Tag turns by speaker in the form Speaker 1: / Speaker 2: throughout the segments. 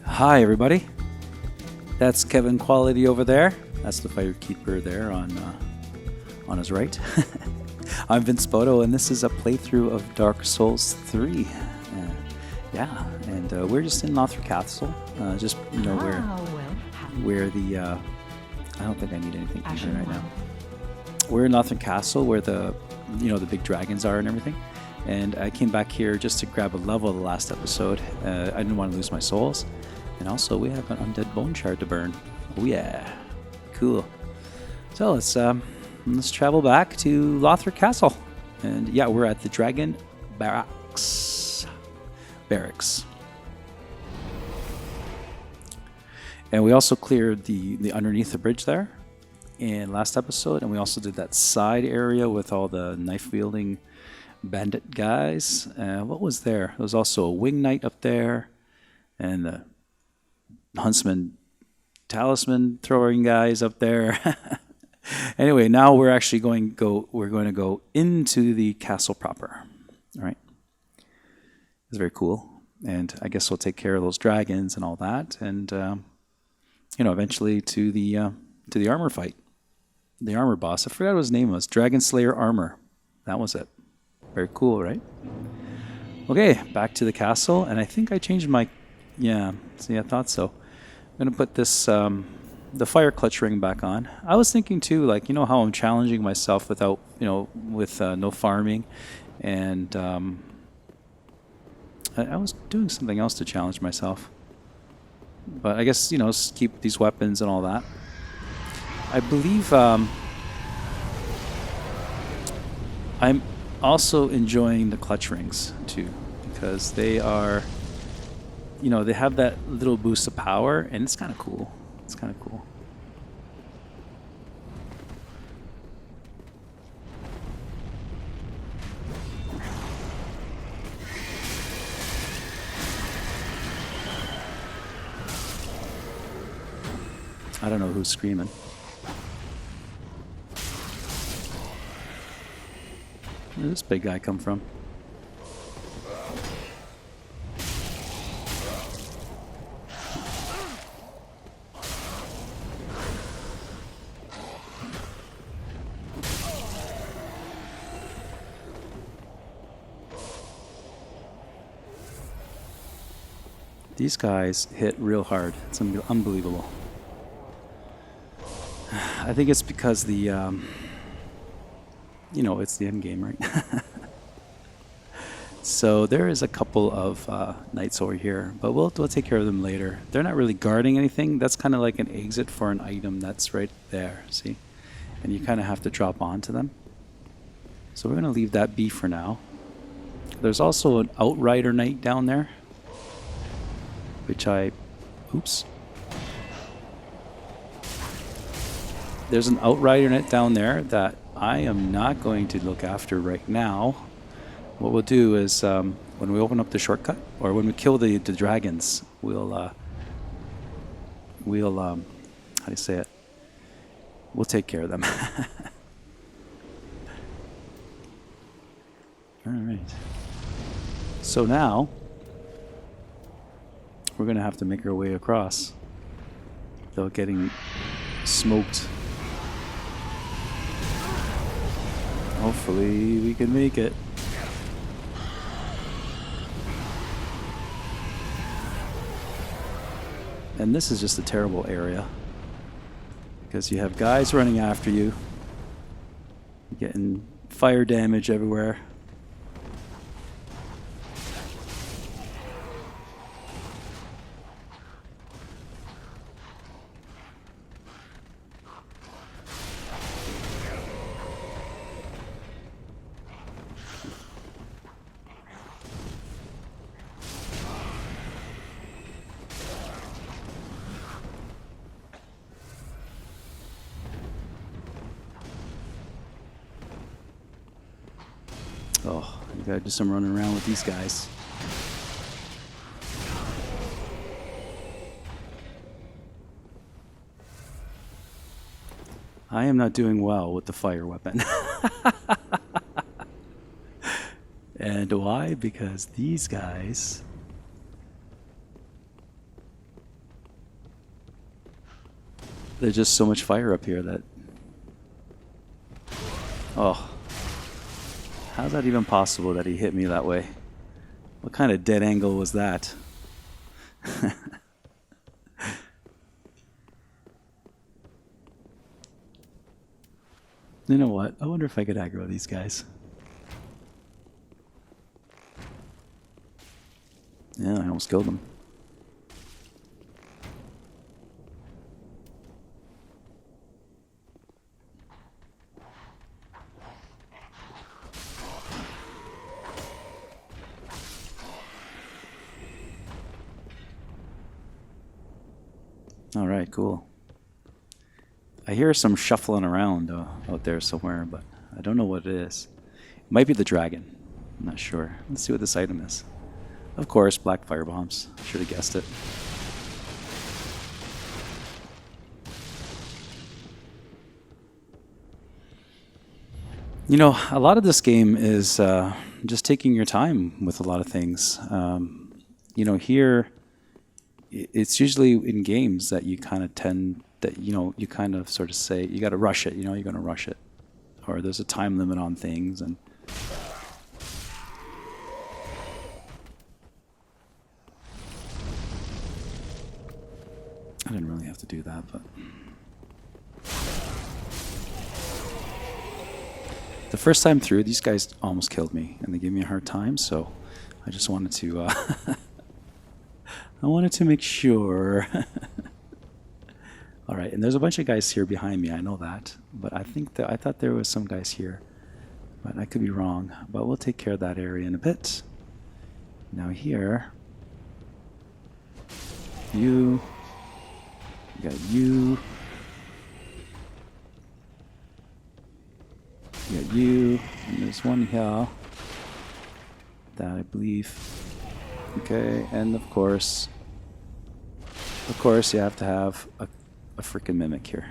Speaker 1: Hi, everybody. That's Kevin Quality over there. That's the firekeeper there on his right. I'm Vince Spoto, and this is a playthrough of Dark Souls 3. Yeah, and we're just in Lothric Castle. Just where the I don't think I need anything here right now. We're in Lothric Castle, where the the big dragons are and everything. And I came back here just to grab a level the last episode. I didn't want to lose my souls. And also, we have an undead bone shard to burn. Oh yeah, cool. So let's travel back to Lothric Castle, and yeah, we're at the Dragon Barracks. And we also cleared the underneath the bridge there in last episode, and we also did that side area with all the knife wielding bandit guys. What was there? There was also a wing knight up there, and the huntsman talisman throwing guys up there. Anyway, now we're actually going to go into the castle proper. All right, it's very cool, and I guess we'll take care of those dragons and all that, and eventually to the armor fight, the armor boss. I forgot what his name was. Dragon Slayer Armor. That was it. Very cool, right? Okay, back to the castle, and I think I changed my. Yeah, see, I thought so. I'm going to put this, the fire clutch ring back on. I was thinking too, like, how I'm challenging myself without, with no farming. And I was doing something else to challenge myself. But I guess, keep these weapons and all that. I believe I'm also enjoying the clutch rings too, because they are... they have that little boost of power, and it's kind of cool. It's kind of cool. I don't know who's screaming. Where did this big guy come from? These guys hit real hard. It's unbelievable. I think it's because the, it's the end game, right? So there is a couple of knights over here, but we'll take care of them later. They're not really guarding anything. That's kind of like an exit for an item that's right there, see? And you kind of have to drop onto them. So we're going to leave that be for now. There's also an outrider knight down there, which oops. There's an outrider net down there that I am not going to look after right now. What we'll do is when we open up the shortcut, or when we kill the dragons, we'll how do you say it? We'll take care of them. All right. So now we're going to have to make our way across without getting smoked. Hopefully we can make it. And this is just a terrible area, because you have guys running after you, getting fire damage everywhere. Oh, you gotta do some running around with these guys. I am not doing well with the fire weapon. And why? Because these guys... There's just so much fire up here that... Oh. How's that even possible that he hit me that way? What kind of dead angle was that? You know what? I wonder if I could aggro these guys. Yeah, I almost killed them. All right, cool. I hear some shuffling around out there somewhere, but I don't know what it is. It might be the dragon. I'm not sure. Let's see what this item is. Of course, black fire bombs. Should have guessed it. You know, a lot of this game is just taking your time with a lot of things. You know, here, it's usually in games that you kind of tend that, you know, you kind of sort of say, you got to rush it, you know, you're going to rush it. Or there's a time limit on things. And I didn't really have to do that, but... The first time through, these guys almost killed me, and they gave me a hard time, so I just wanted to... I wanted to make sure. All right, and there's a bunch of guys here behind me. I know that, but I thought there was some guys here, but I could be wrong. But we'll take care of that area in a bit. Now here, you got you. You got you. And there's one here that I believe. Okay, and of course, you have to have a freaking mimic here.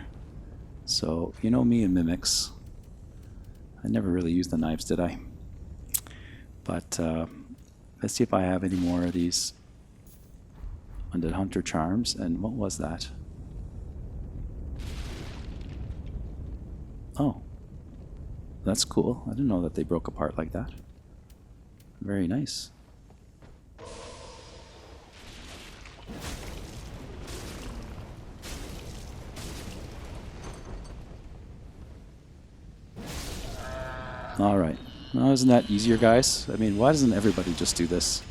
Speaker 1: So, you know me and mimics. I never really used the knives, did I? But let's see if I have any more of these undead hunter charms. And what was that? Oh, that's cool. I didn't know that they broke apart like that. Very nice. All right. Well, isn't that easier, guys? I mean, why doesn't everybody just do this?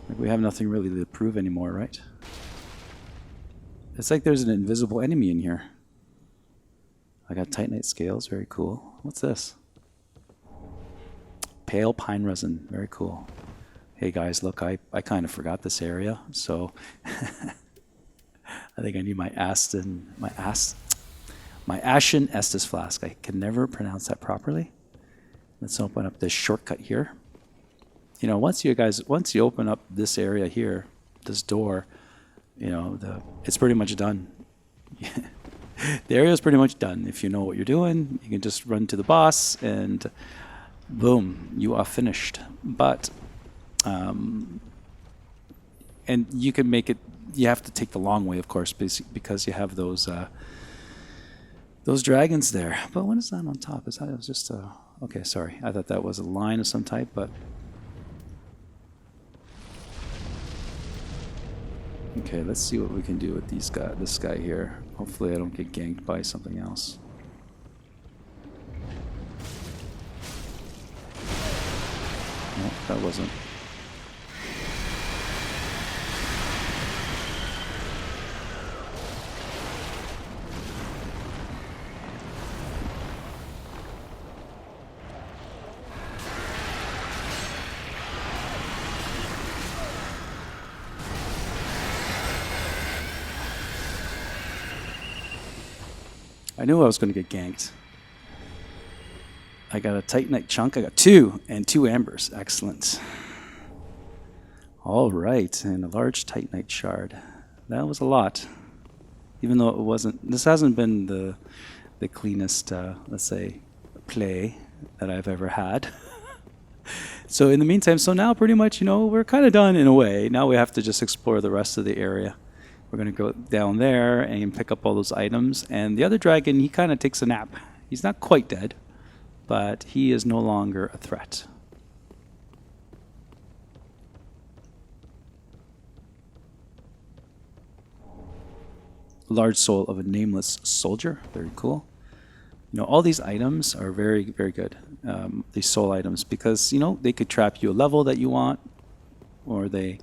Speaker 1: Like, we have nothing really to prove anymore, right? It's like there's an invisible enemy in here. I got titanite scales. Very cool. What's this? Pale pine resin. Very cool. Hey, guys, look, I kind of forgot this area, so I think I need my ashen Estus flask. I can never pronounce that properly. Let's open up this shortcut here. You know, once you open up this area here, this door, you know, it's pretty much done. The area is pretty much done. If you know what you're doing, you can just run to the boss and boom, you are finished. But, and you can make it, you have to take the long way, of course, because you have those dragons there. But what is that on top? Is that, it was just a... Okay, sorry. I thought that was a line of some type, but... Okay, let's see what we can do with this guy here. Hopefully I don't get ganked by something else. No, that wasn't. I knew I was going to get ganked. I got a titanite chunk. I got 2 and 2 ambers. Excellent. All right, and a large titanite shard. That was a lot. Even though it wasn't... This hasn't been the cleanest, let's say, play that I've ever had. So in the meantime, so now pretty much, we're kind of done in a way. Now we have to just explore the rest of the area. We're going to go down there and pick up all those items. And the other dragon, he kind of takes a nap. He's not quite dead, but he is no longer a threat. Large soul of a nameless soldier. Very cool. All these items are very, very good. These soul items, because, they could trap you a level that you want, or they,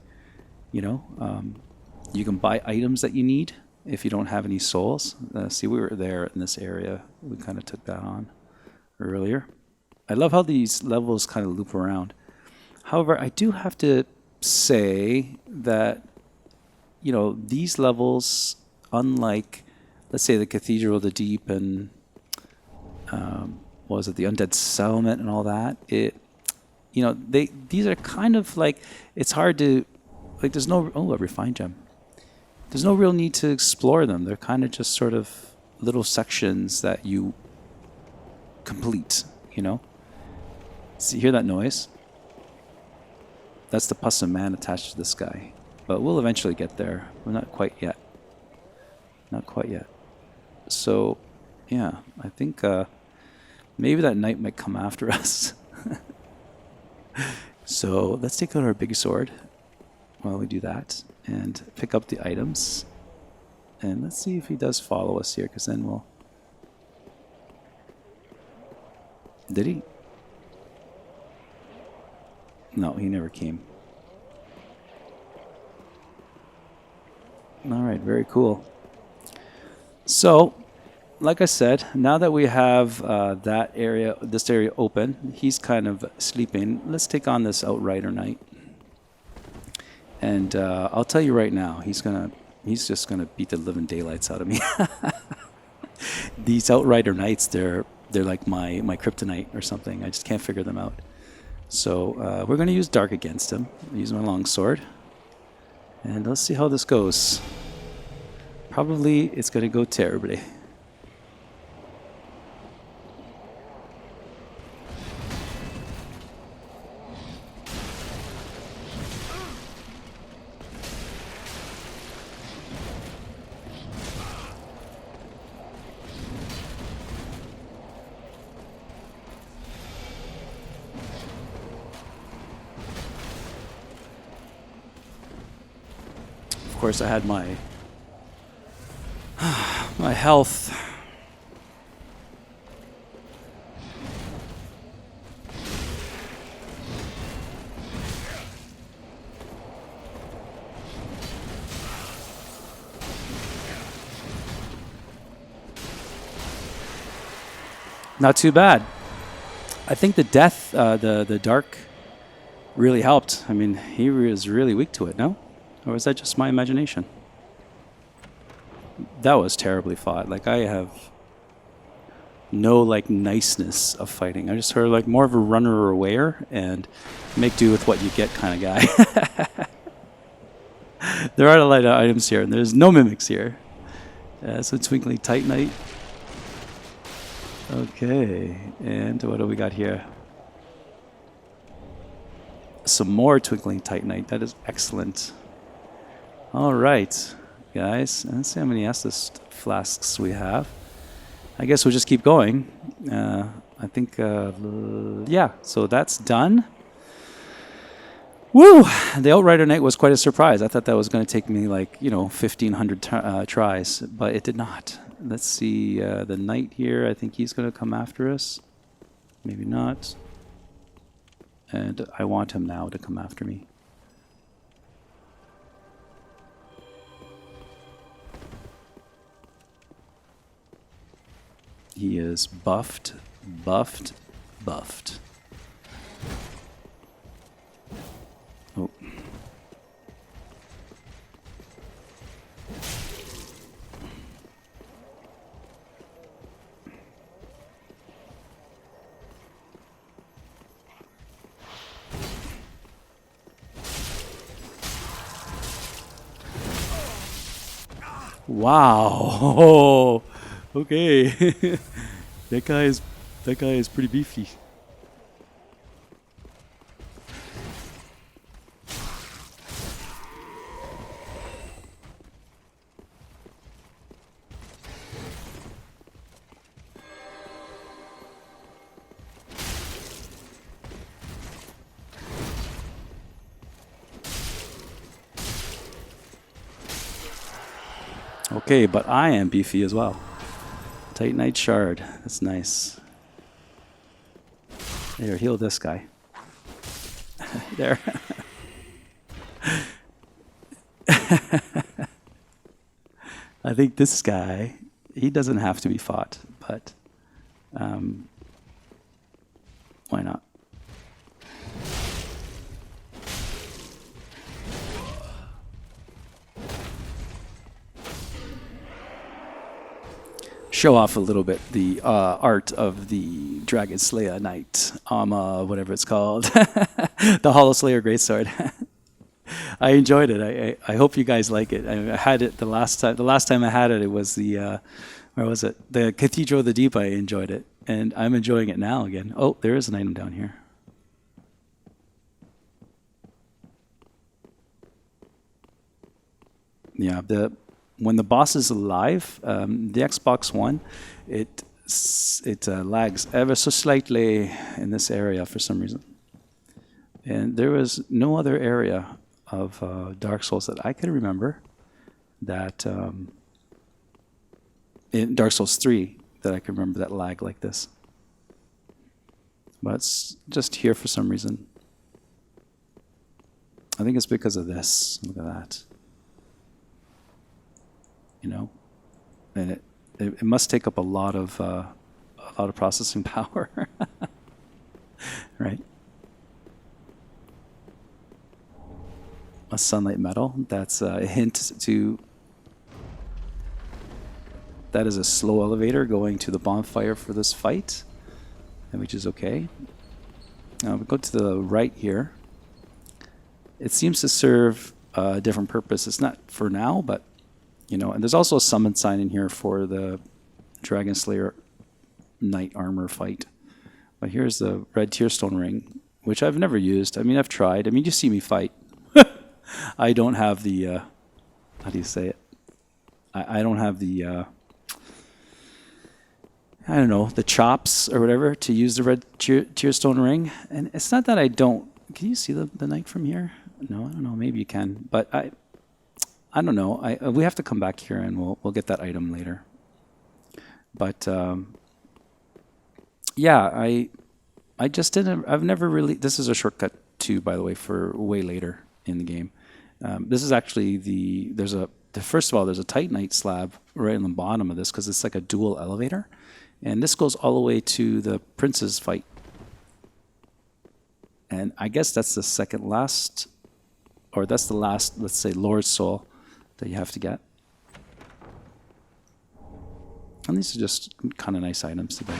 Speaker 1: you can buy items that you need if you don't have any souls. See, we were there in this area. We kind of took that on earlier. I love how these levels kind of loop around. However, I do have to say that, these levels, unlike, let's say, the Cathedral of the Deep and what was it, the Undead Settlement and all that, these are kind of like, it's hard to, like, there's no, a refined gem. There's no real need to explore them. They're kind of just sort of little sections that you complete, See, hear that noise? That's the pus of man attached to this guy. But we'll eventually get there. We're not quite yet. Not quite yet. So, yeah, I think maybe that knight might come after us. So let's take out our big sword while we do that and pick up the items. And let's see if he does follow us here, because then we'll... Did he? No, he never came. All right, very cool. So, like I said, now that we have this area open, he's kind of sleeping. Let's take on this Outrider Knight. And I'll tell you right now, he's just gonna beat the living daylights out of me. These Outrider Knights, they're like my kryptonite or something. I just can't figure them out. So we're gonna use Dark against him. Use my long sword, and let's see how this goes. Probably it's gonna go terribly. Of course, I had my my health. Not too bad. I think the death, the dark, really helped. I mean, he was really weak to it, no? Or was that just my imagination? That was terribly fought. Like, I have no, like, niceness of fighting. I just heard, like, more of a runner or awayer and make do with what you get kind of guy. There are a lot of items here, and there's no mimics here. So Twinkling Titanite. Okay, and what do we got here? Some more Twinkling Titanite. That is excellent. All right, guys. Let's see how many Estus flasks we have. I guess we'll just keep going. I think, yeah, so that's done. Woo! The Outrider Knight was quite a surprise. I thought that was going to take me like, 1,500 tries, but it did not. Let's see, the Knight here, I think he's going to come after us. Maybe not. And I want him now to come after me. He is buffed, buffed, buffed. Oh. Wow. Okay. that guy is pretty beefy. Okay, but I am beefy as well. Titanite shard. That's nice. There, heal this guy. There. I think this guy, he doesn't have to be fought, but why not? Show off a little bit the art of the Dragon Slayer Knight, whatever it's called, the Hollow Slayer Greatsword. I enjoyed it. I hope you guys like it. I had it the last time. The last time I had it, it was the where was it? The Cathedral of the Deep. I enjoyed it, and I'm enjoying it now again. Oh, there is an item down here. Yeah, when the boss is alive, the Xbox One, it lags ever so slightly in this area for some reason. And there was no other area of Dark Souls that I can remember that in Dark Souls 3 that I can remember that lag like this. But it's just here for some reason. I think it's because of this. Look at that. You know, and it must take up a lot of processing power, right? A sunlight metal. That's a hint to. That is a slow elevator going to the bonfire for this fight, which is okay. We go to the right here. It seems to serve a different purpose. It's not for now, but. You know, and there's also a summon sign in here for the Dragon Slayer Knight armor fight. But here's the red Tearstone ring, which I've never used. I mean, I've tried. I mean, you see me fight. I don't have the, how do you say it? I don't have the, I don't know, the chops or whatever to use the red Tearstone ring. And it's not that I don't. Can you see the knight from here? No, I don't know. Maybe you can. But I don't know. We have to come back here and we'll get that item later. But yeah, I just didn't. I've never really. This is a shortcut too, by the way, for way later in the game. This is actually first of all, there's a Titanite slab right on the bottom of this because it's like a dual elevator, and this goes all the way to the prince's fight. And I guess that's the second last, or that's the last. Let's say Lord Soul that you have to get. And these are just kind of nice items to get.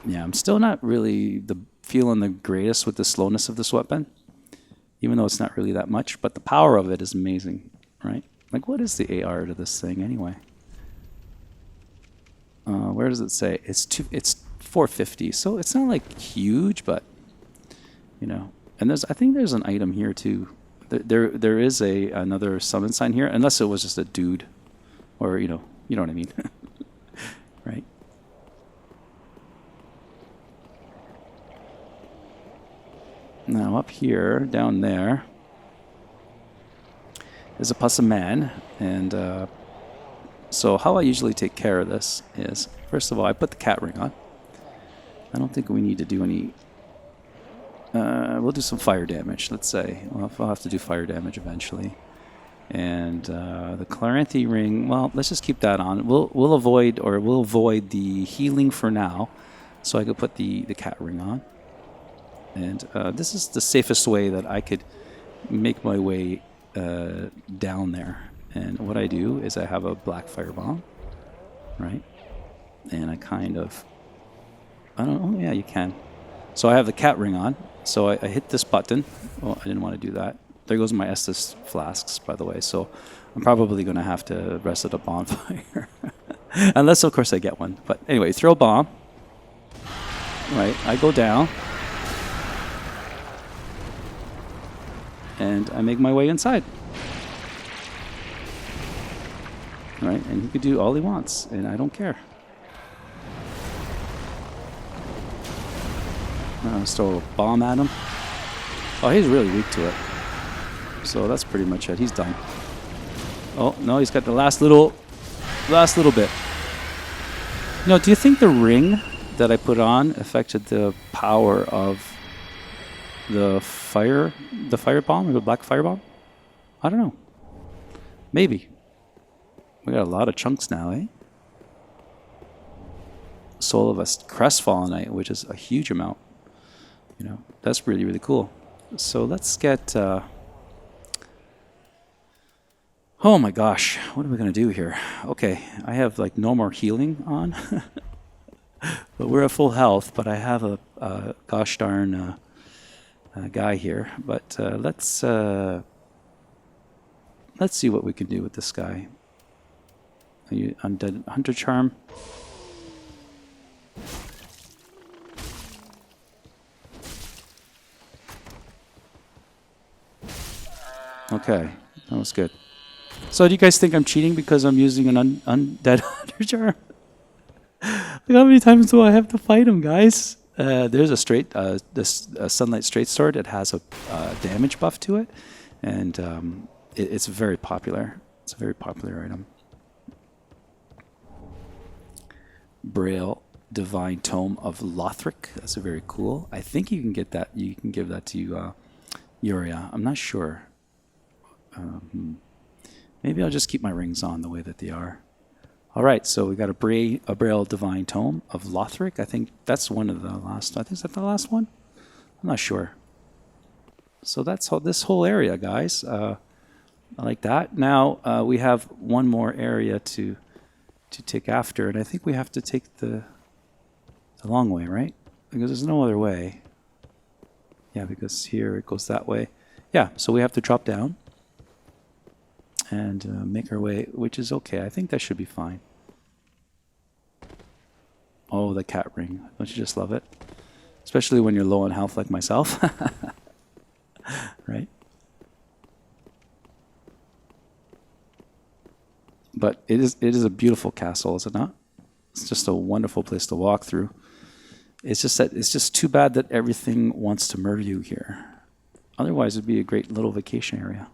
Speaker 1: Yeah, I'm still not really feeling the greatest with the slowness of this weapon, even though it's not really that much. But the power of it is amazing, right? Like, what is the AR to this thing anyway? Where does it say? It's 450, so it's not like huge, but you know. And I think there's an item here too. There is another summon sign here, unless it was just a dude, or you know what I mean, right? Now up here, down there, is a Puss Man, and so how I usually take care of this is, first of all, I put the cat ring on. I don't think we need to do any. We'll do some fire damage, let's say. I'll have to do fire damage eventually. And the Claranthi ring, well, let's just keep that on. We'll avoid the healing for now, so I could put the cat ring on. And this is the safest way that I could make my way down there. And what I do is I have a black firebomb, right? And I kind of, I don't know, yeah, you can. So I have the cat ring on. So I hit this button. Oh, I didn't want to do that. There goes my Estus flasks, by the way. So I'm probably going to have to rest at a bonfire. Unless, of course, I get one. But anyway, throw a bomb. Right, I go down. And I make my way inside. Right, and he could do all he wants, and I don't care. Let's throw a bomb at him. Oh, he's really weak to it. So that's pretty much it. He's done. Oh, no, he's got the last little bit. No, do you think the ring that I put on affected the power of the fire bomb, or the black fire bomb? I don't know. Maybe. We got a lot of chunks now, eh? Soul of a Crestfallenite, which is a huge amount. You know, that's really, really cool. So let's get... oh my gosh, what are we going to do here? Okay, I have like no more healing on. But we're at full health, but I have a gosh darn guy here. But let's see what we can do with this guy. Are you Undead Hunter Charm? Okay, that was good. So do you guys think I'm cheating because I'm using an Undead Hunter Charm? Like, how many times do I have to fight him, guys? There's a Sunlight Straight Sword. It has a damage buff to it, and it's very popular. It's a very popular item. Braille Divine Tome of Lothric. That's very cool. I think you can get that. You can give that to Yuria. I'm not sure. Maybe I'll just keep my rings on the way that they are. All right, so we got a Braille Divine Tome of Lothric. I think that's one of the last. I think is that the last one? I'm not sure. So that's this whole area, guys. I like that. Now we have one more area to take after, and I think we have to take the long way, right? Because there's no other way. Yeah, because here it goes that way. Yeah, so we have to drop down and make our way, which is okay. I think that should be fine. Oh, the cat ring. Don't you just love it? Especially when you're low on health like myself. Right? But it is a beautiful castle, is it not? It's just a wonderful place to walk through. It's just too bad that everything wants to murder you here. Otherwise, it'd be a great little vacation area.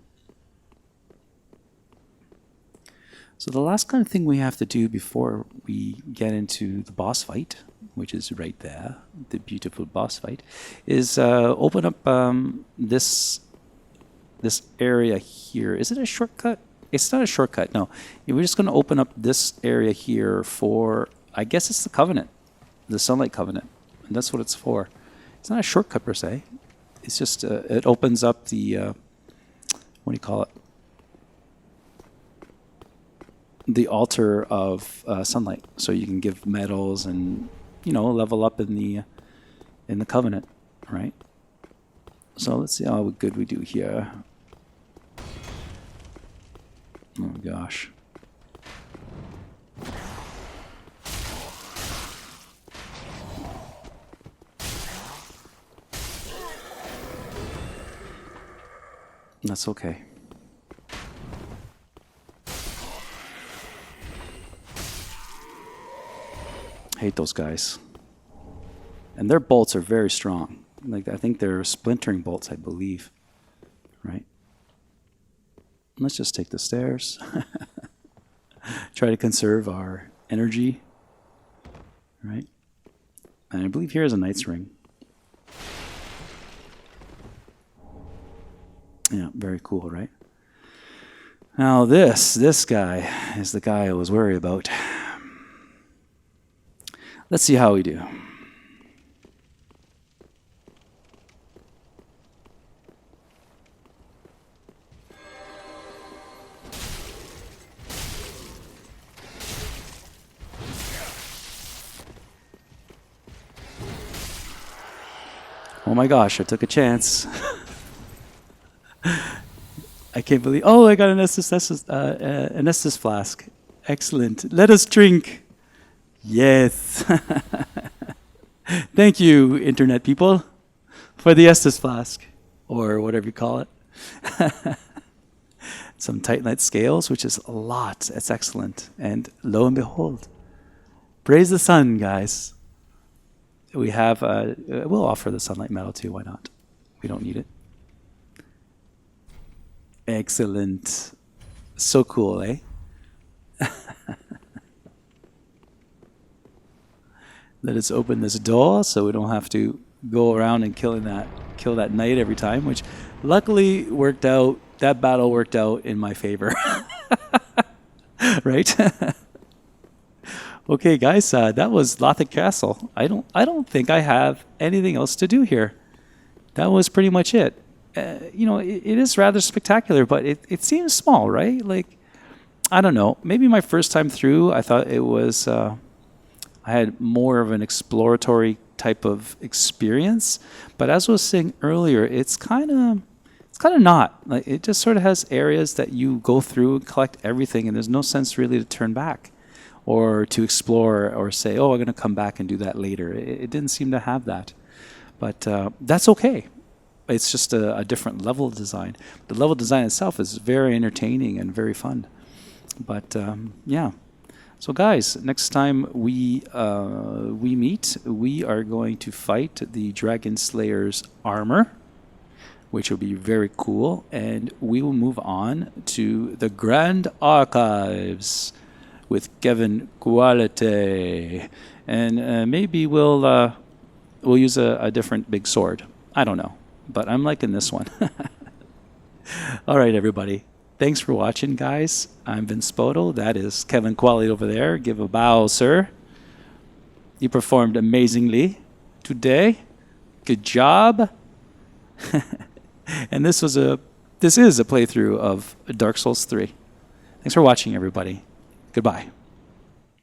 Speaker 1: So the last kind of thing we have to do before we get into the boss fight, which is right there, the beautiful boss fight, is open up this area here. Is it a shortcut? It's not a shortcut, no. We're just going to open up this area here for, I guess it's the Covenant, the Sunlight Covenant. And that's what it's for. It's not a shortcut per se. It's just, it opens up the, what do you call it? The altar of sunlight, so you can give medals and, you know, level up in the Covenant, right? So let's see how good we do here. Oh gosh. That's okay. Hate those guys. And their bolts are very strong. Like, I think they're splintering bolts, I believe. Right? Let's just take the stairs. Try to conserve our energy. Right? And I believe here is a Knight's Ring. Yeah, very cool, right? Now this guy is the guy I was worried about. Let's see how we do. Oh my gosh, I took a chance. I can't believe... Oh, I got an Estus flask. Excellent. Let us drink. Yes. Thank you, internet people, for the Estus flask, or whatever you call it. Some Titanite scales, which is a lot. It's excellent. And lo and behold, praise the sun, guys. We have, we'll offer the sunlight metal too. Why not? We don't need it. Excellent. So cool, eh? Let us open this door so we don't have to go around and kill that knight every time, which luckily worked out. That battle worked out in my favor. Right? Okay, guys, that was Lothric Castle. I don't think I have anything else to do here. That was pretty much it. It is rather spectacular, but it seems small, right? Like, I don't know. Maybe my first time through, I thought it was. I had more of an exploratory type of experience, but as I was saying earlier, it's kind of not. Like, it just sort of has areas that you go through and collect everything, and there's no sense really to turn back or to explore or say, oh, I'm going to come back and do that later. It didn't seem to have that, but that's okay. It's just a different level design. The level design itself is very entertaining and very fun. But yeah. So guys, next time we meet, we are going to fight the Dragon Slayer's armor, which will be very cool, and we will move on to the Grand Archives with Kevin Qualite, and maybe we'll use a different big sword. I don't know, but I'm liking this one. All right, everybody. Thanks for watching, guys. I'm Vince Spoto. That is Kevin Quality over there. Give a bow, sir. You performed amazingly today. Good job. And this is a playthrough of Dark Souls 3. Thanks for watching, everybody. Goodbye.